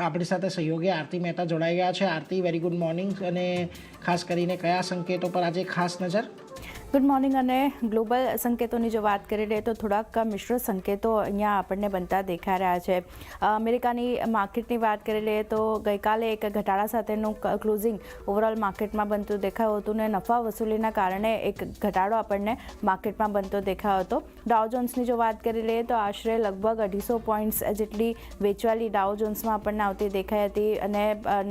આપણી સાથે સહયોગી આરતી મહેતા જોડાઈ ગયા છે. આરતી, વેરી ગુડ મોર્નિંગ. અને ખાસ કરીને કયા સંકેતો પર આજે ખાસ નજર? Good morning. અને ગ્લોબલ સંકેતોની જો વાત કરી લઈએ તો થોડાક મિશ્ર સંકેતો અહીંયા આપણને બનતા દેખાઈ રહ્યા છે. અમેરિકાની માર્કેટની વાત કરી લઈએ તો ગઈકાલે એક ઘટાડા સાથેનું ક્લોઝિંગ ઓવરઓલ માર્કેટમાં બનતું દેખાયું હતું ને નફા વસૂલીના કારણે એક ઘટાડો આપણને માર્કેટમાં બનતો દેખાયો હતો. ડાઉ જોન્સની જો વાત કરી લઈએ તો આશરે લગભગ 250 પોઈન્ટ્સ જેટલી વેચવાલી ડાઉ જોન્સમાં આપણને આવતી દેખાઈ હતી. અને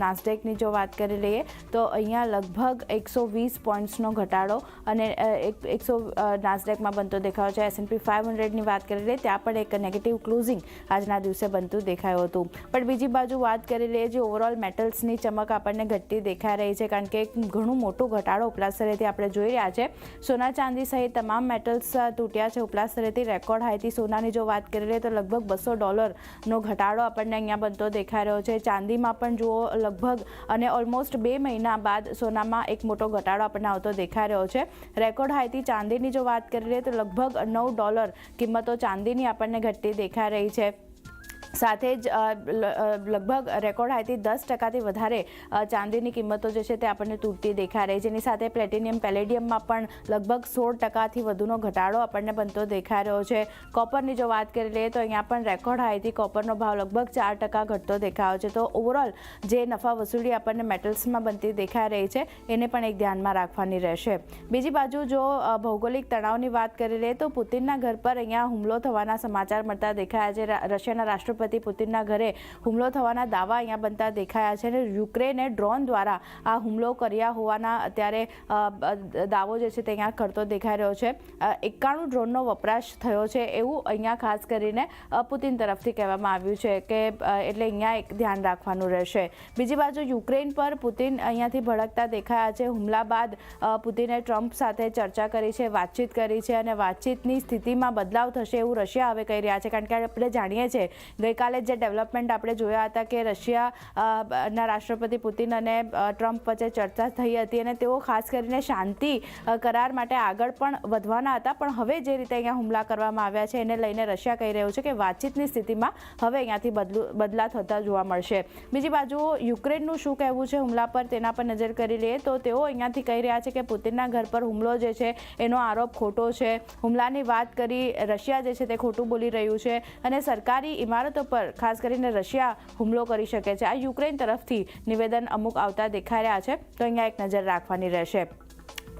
નાસ્ડેકની જો વાત કરી લઈએ તો અહીંયા લગભગ 120 પોઈન્ટ્સનો ઘટાડો અને 100 નાસ્ડેકમાં બનતો દેખાયો છે. S&P 500ની વાત કરી લઈએ ત્યાં પણ એક નેગેટિવ ક્લોઝિંગ આજના દિવસે બનતું દેખાયું હતું. પણ બીજી બાજુ વાત કરી લઈએ જે ઓવરઓલ મેટલ્સની ચમક આપણને ઘટતી દેખાઈ રહી છે, કારણ કે એક ઘણું મોટું ઘટાડો ઉપલા સ્તરેથી આપણે જોઈ રહ્યા છે. સોના ચાંદી સહિત તમામ મેટલ્સ તૂટ્યા છે ઉપલા સ્તરેથી રેકોર્ડ હાઈથી. સોનાની જો વાત કરી લઈએ તો લગભગ $200નો ઘટાડો આપણને અહીંયા બનતો દેખાઈ રહ્યો છે. ચાંદીમાં પણ જુઓ લગભગ અને ઓલમોસ્ટ 2 મહિના બાદ સોનામાં એક મોટો ઘટાડો આપણને આવતો દેખાઈ રહ્યો છે. રેકોર્ડ હાઈથી ચાંદીની જો વાત કરી લઈએ તો લગભગ $9 કિંમતો ચાંદીની આપણને ઘટતી દેખાઈ રહી છે. સાથે જ લગભગ રેકોર્ડ હાઈથી 10%થી વધારે ચાંદીની કિંમતો જે છે તે આપણને તૂટતી દેખાઈ રહી છે. જેની સાથે પ્લેટિનિયમ પેલેડિયમમાં પણ લગભગ 16%થી વધુનો ઘટાડો આપણને બનતો દેખાઈ રહ્યો છે. કોપરની જો વાત કરી લઈએ તો અહીંયા પણ રેકોર્ડ હાઈથી કોપરનો ભાવ લગભગ 4% ઘટતો દેખાયો છે. તો ઓવરઓલ જે નફા વસૂલી આપણને મેટલ્સમાં બનતી દેખાઈ રહી છે એને પણ એક ધ્યાનમાં રાખવાની રહેશે. બીજી બાજુ જો ભૌગોલિક તણાવની વાત કરી લઈએ તો પુતિનના ઘર પર અહીંયા હુમલો થવાના સમાચાર મળતા દેખાયા છે. રશિયાના રાષ્ટ્રપતિ પુતિનના ઘરે હુમલો થવાના દાવા અહીંયા બનતા દેખાયા છે. અને યુક્રેને ડ્રોન દ્વારા આ હુમલો કર્યા હોવાના અત્યારે દાવો જે છે તે અહીંયા કરતો દેખાઈ રહ્યો છે. 91 ડ્રોનનો વપરાશ થયો છે એવું અહીંયા ખાસ કરીને પુતિન તરફથી કહેવામાં આવ્યું છે કે એટલે અહીંયા એક ધ્યાન રાખવાનું રહેશે. બીજી બાજુ યુક્રેન પર પુતિન અહીંયાથી ભડકતા દેખાયા છે. હુમલા બાદ પુતિને ટ્રમ્પ સાથે ચર્ચા કરી છે, વાતચીત કરી છે અને વાતચીતની સ્થિતિમાં બદલાવ થશે એવું રશિયા હવે કહી રહ્યા છે. કારણ કે આપણે જાણીએ છીએ ગઈકાલે જે ડેવલપમેન્ટ આપણે જોયા હતા કે રશિયાના રાષ્ટ્રપતિ પુતિન અને ટ્રમ્પ વચ્ચે ચર્ચા થઈ હતી અને તેઓ ખાસ કરીને શાંતિ કરાર માટે આગળ પણ વધવાના હતા. પણ હવે જે રીતે અહીંયા હુમલા કરવામાં આવ્યા છે એને લઈને રશિયા કહી રહ્યું છે કે વાતચીતની સ્થિતિમાં હવે અહીંયાથી બદલા થતા જોવા મળશે. બીજી બાજુ યુક્રેનનું શું કહેવું છે હુમલા પર તેના પર નજર કરી લઈએ તો તેઓ અહીંયાથી કહી રહ્યા છે કે પુતિનના ઘર પર હુમલો જે છે એનો આરોપ ખોટો છે. હુમલાની વાત કરી રશિયા જે છે તે ખોટું બોલી રહ્યું છે અને સરકારી ઇમારતો પર ખાસ કરીને રશિયા હુમલો કરી શકે છે. આ યુક્રેન તરફથી નિવેદન અમુક આવતા દેખાઈ રહ્યા છે તો અહીંયા એક નજર રાખવાની રહેશે.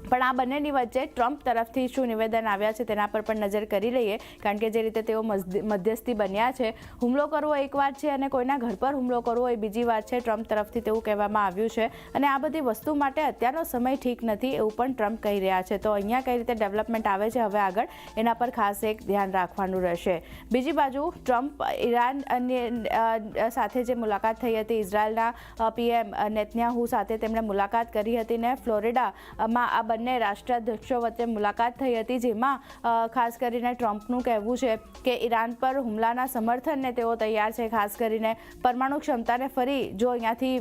પણ આ બંનેની વચ્ચે ટ્રમ્પ તરફથી શું નિવેદન આવ્યા છે તેના પર પણ નજર કરી લઈએ, કારણ કે જે રીતે તેઓ મધ્યસ્થી બન્યા છે. હુમલો કરવો એક વાત છે અને કોઈના ઘર પર હુમલો કરવો એ બીજી વાત છે. ટ્રમ્પ તરફથી તેવું કહેવામાં આવ્યું છે અને આ બધી વસ્તુ માટે અત્યારનો સમય ઠીક નથી એવું પણ ટ્રમ્પ કહી રહ્યા છે. તો અહીંયા કઈ રીતે ડેવલપમેન્ટ આવે છે હવે આગળ એના પર ખાસ એક ધ્યાન રાખવાનું રહેશે. બીજી બાજુ ટ્રમ્પ ઈરાન સાથે જે મુલાકાત થઈ હતી, ઇઝરાયલના PM નેતન્યાહુ સાથે તેમણે મુલાકાત કરી હતી ને ફ્લોરિડામાં આ બંને રાષ્ટ્રાધ્યક્ષો વચ્ચે મુલાકાત થઈ હતી, જેમાં ખાસ કરીને ટ્રમ્પનું કહેવું છે કે ઈરાન પર હુમલાના સમર્થનને તેઓ તૈયાર છે. ખાસ કરીને પરમાણુ ક્ષમતાને ફરી જો અહીંયાથી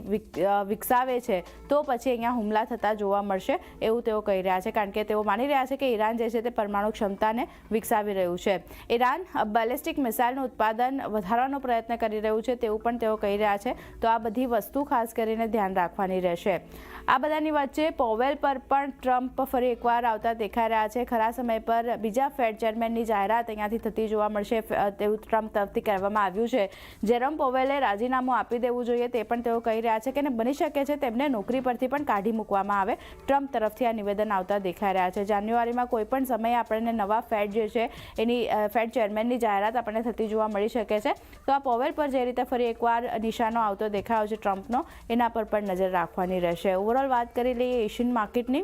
વિકસાવે છે તો પછી અહીંયા હુમલા થતા જોવા મળશે એવું તેઓ કહી રહ્યા છે. કારણ કે તેઓ માની રહ્યા છે કે ઈરાન જે છે તે પરમાણુ ક્ષમતાને વિકસાવી રહ્યું છે. ઈરાન બેલિસ્ટિક મિસાઇલનું ઉત્પાદન વધારવાનો પ્રયત્ન કરી રહ્યું છે તેવું પણ તેઓ કહી રહ્યા છે. તો આ બધી વસ્તુ ખાસ કરીને ધ્યાન રાખવાની રહેશે. આ બધાની વચ્ચે પોવેલ પર પણ ટ્રમ્પ ફરી એકવાર આવતા દેખાઈ રહ્યા છે. ખરા સમય પર બીજા ફેડ ચેરમેનની જાહેરાત અહીંયાથી થતી જોવા મળશે તેવું ટ્રમ્પ તરફથી કહેવામાં આવ્યું છે. જેરોમ પોવેલે રાજીનામું આપી દેવું જોઈએ તે પણ તેઓ કહી રહ્યા છે કે બની શકે છે તેમને નોકરી પરથી પણ કાઢી મૂકવામાં આવે. ટ્રમ્પ તરફથી આ નિવેદન આવતા દેખાઈ રહ્યા છે. જાન્યુઆરીમાં કોઈ પણ સમયે આપણને નવા ફેડ જે છે એની ફેડ ચેરમેનની જાહેરાત આપણને થતી જોવા મળી શકે છે. તો આ પોવેલ પર જે રીતે ફરી એકવાર નિશાનો આવતો દેખાયો છે ટ્રમ્પનો, એના પર પણ નજર રાખવાની રહેશે. ઓવરઓલ વાત કરી લઈએ એશિયન માર્કેટની,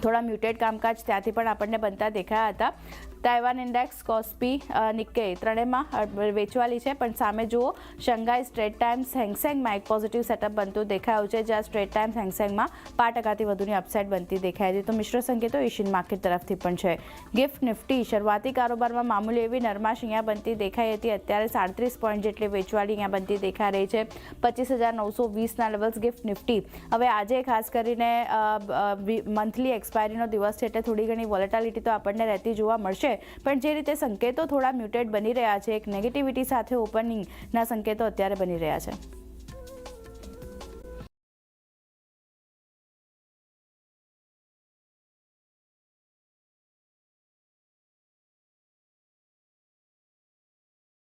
થોડા મ્યુટેડ કામકાજ ત્યાંથી પણ આપણને બનતા દેખાયા હતા. તાઇવાન ઇન્ડેક્સ, કોસ્પી, નિક્કેઈ ત્રણેયમાં વેચવાલી છે. પણ સામે જુઓ શંઘાઈ સ્ટ્રેટ ટાઈમ્સ, હેંગસેંગમાં એક પોઝિટિવ સેટઅપ બનતું દેખાયું છે, જ્યાં સ્ટ્રેટ ટાઈમ્સ હેંગસેંગમાં 5%થી વધુની અપસાઇડ બનતી દેખાય છે. તો મિશ્ર સંકેતો એશિયન માર્કેટ તરફથી પણ છે. ગિફ્ટ નિફ્ટી શરૂઆતી કારોબારમાં મામૂલી એવી નરમાશ અહીંયા બનતી દેખાઈ હતી. અત્યારે 37 પોઈન્ટ જેટલી વેચવાલી અહીંયા બનતી દેખાઈ રહી છે. 25,920ના લેવલ્સ ગિફ્ટ નિફ્ટી. હવે આજે ખાસ કરીને મંથલી એક્સપાયરીનો દિવસ છે એટલે થોડી ઘણી વોલેટિલિટી તો આપણને રહેતી જોવા મળશે. પણ જે રીતે સંકેતો થોડા મ્યુટેડ બની રહ્યા છે, એક નેગેટિવિટી સાથે ઓપનિંગના સંકેતો અત્યારે બની રહ્યા છે.